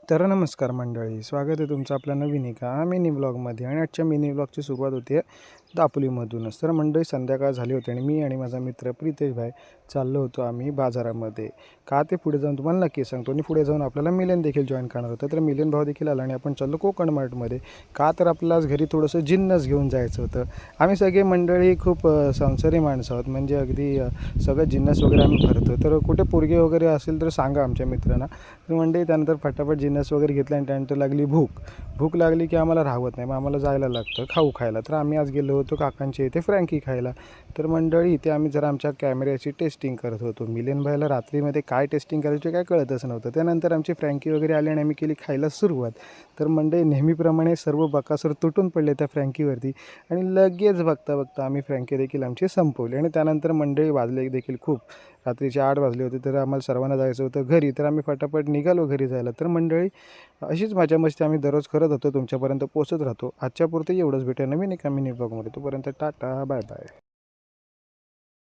तर नमस्कार मंडळी, स्वागत आहे तुमचं आपल्या नवीन एका मिनी ब्लॉगमध्ये. आणि आजच्या मिनी ब्लॉगची सुरुवात होते दापोलीमधूनच. तर मंडळी संध्याकाळ झाली होती आणि मी आणि माझा मित्र प्रितेश भाई चाललो होतो आम्ही बाजारामध्ये. का ते पुढे जाऊन तुम्हाला नक्की सांगतो. आणि पुढे जाऊन आपल्याला मिलन देखील जॉईन करणार होतं. तर मिलन भाऊ देखील आला आणि आपण चाललो कोकण मार्टमध्ये. का तर आपल्याला आज घरी थोडंसं जिन्नस घेऊन जायचं होतं. आम्ही सगळे मंडळी खूप संसारी माणसं आहोत, म्हणजे अगदी सगळं जिन्नस वगैरे आम्ही भरतो. तर कुठे पोरगे वगैरे असेल तर सांगा आमच्या मित्रांना. तर मंडळी त्यानंतर फटाफट जिन्नस वगैरे घेतला आणि त्यानंतर लागली भूक लागली की आम्हाला राहवत नाही, मग आम्हाला जायला लागतं खाऊ खायला. तर आम्ही आज गेलो होतो काकांच्या इथे फ्रँकी खायला. तर मंडळी इथे आम्ही जरा आमच्या कॅमेऱ्याची टेस्टिंग करत होतो. मिलियन भाईला रात्रीमध्ये काय टेस्टिंग करायची काय कळतच नव्हतं. त्यानंतर आमची फ्रँकी वगैरे आली आणि आम्ही केली खायला सुरुवात. तर मंडळी नेहमीप्रमाणे सर्व बकासूर तुटून पडले त्या फ्रँकीवरती आणि लगेच बघता बघता आम्ही फ्रँकी देखील आमची संपवली. आणि त्यानंतर मंडळी वाजले देखील खूप, रात्रीचे 8 वाजले होते. तर आम्हाला सर्वांना जायचं होतं घरी. तर आम्ही फटाफट निघालो घरी जायला. तर मंडळी अशीच मजा मस्ती आम्ही दररोज करत होतो, तुमच्यापर्यंत पोहोचत राहतो. आजच्यापुरते एवढंच. भेटूया नवीन एका मिनी ब्लॉगमध्ये. तोपर्यंत टाटा, बाय बाय.